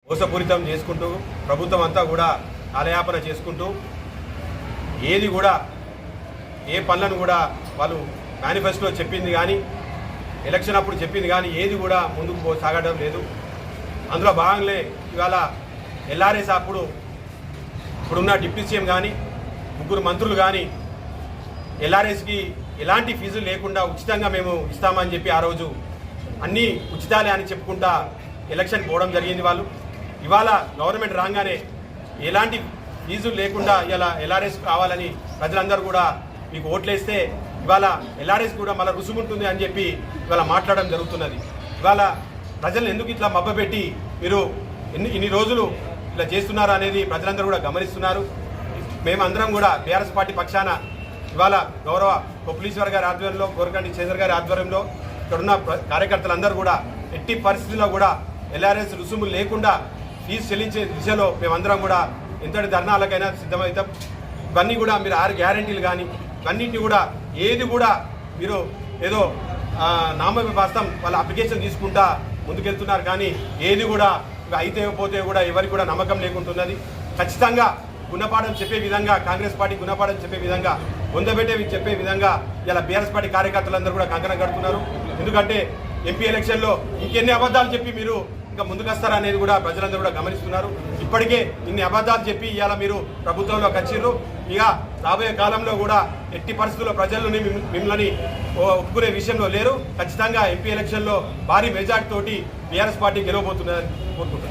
మోసపూరితం చేసుకుంటూ ప్రభుత్వం అంతా కూడా కాలయాపన చేసుకుంటూ ఏది కూడా ఏ పనులను కూడా వాళ్ళు మేనిఫెస్టోలో చెప్పింది కానీ ఎలక్షన్ అప్పుడు చెప్పింది కానీ ఏది కూడా ముందుకు సాగడం లేదు. అందులో భాగంగా ఇవాళ ఎల్ఆర్ఎస్ అప్పుడు ఇప్పుడున్న డిప్యూటీ సీఎం కానీ 3 మంత్రులు కానీ ఎల్ఆర్ఎస్కి ఎలాంటి ఫీజులు లేకుండా ఉచితంగా మేము ఇస్తామని చెప్పి ఆ రోజు అన్నీ ఉచితాలే అని చెప్పుకుంటా ఎలక్షన్ పోవడం జరిగింది. వాళ్ళు ఇవాళ గవర్నమెంట్ రాగానే ఎలాంటి ఫీజులు లేకుండా ఇలా ఎల్ఆర్ఎస్ కావాలని ప్రజలందరూ కూడా మీకు ఓట్లేస్తే ఇవాళ ఎల్ఆర్ఎస్ కూడా మళ్ళీ రుసుముంటుంది అని చెప్పి ఇవాళ మాట్లాడడం జరుగుతున్నది. ఇవాళ ప్రజలను ఎందుకు ఇట్లా మబ్బపెట్టి మీరు ఇన్ని రోజులు ఇలా చేస్తున్నారు అనేది ప్రజలందరూ కూడా గమనిస్తున్నారు. మేమందరం కూడా బీఆర్ఎస్ పార్టీ పక్షాన ఇవాళ గౌరవ కొప్పులీశ్వర్ గారి ఆధ్వర్యంలో, గోరకంటి చంద్ర గారి ఆధ్వర్యంలో ఇక్కడున్న కార్యకర్తలందరూ కూడా ఎట్టి పరిస్థితుల్లో కూడా ఎల్ఆర్ఎస్ రుసుములు లేకుండా ఫీజు చెల్లించే దిశలో మేమందరం కూడా ఎంతటి ధర్నాలకైనా సిద్ధమవుతాం. ఇవన్నీ కూడా మీరు 6 గ్యారెంటీలు కానీ ఇవన్నింటినీ కూడా ఏది కూడా మీరు ఏదో నామవాస్తం వాళ్ళ అప్లికేషన్ తీసుకుంటా ముందుకెళ్తున్నారు కానీ ఏది కూడా అయితే పోతే కూడా ఎవరికి కూడా నమ్మకం లేకుంటున్నది. ఖచ్చితంగా గుణపాఠం చెప్పే విధంగా కాంగ్రెస్ పార్టీ గుణపాఠం చెప్పే విధంగా పొందబెట్టే చెప్పే విధంగా ఇలా బీఆర్ఎస్ పార్టీ కార్యకర్తలందరూ కూడా కంకణం కడుతున్నారు. ఎందుకంటే ఎంపీ ఎలక్షన్లో ఇంకెన్ని అబద్ధాలు చెప్పి మీరు ఇంకా ముందుకు వస్తారనేది కూడా ప్రజలందరూ కూడా గమనిస్తున్నారు. ఇప్పటికే ఇన్ని అబద్ధాలు చెప్పి ఇవాళ మీరు ప్రభుత్వంలోకి వచ్చిర్రు. ఇక రాబోయే కాలంలో కూడా ఎట్టి పరిస్థితుల్లో ప్రజలను మిమ్మల్ని ఒప్పుకునే విషయంలో లేరు. ఖచ్చితంగా ఎంపీ ఎలక్షన్లో భారీ మెజార్టీ తోటి బీఆర్ఎస్ పార్టీ గెలవబోతుందని కోరుకుంటున్నారు.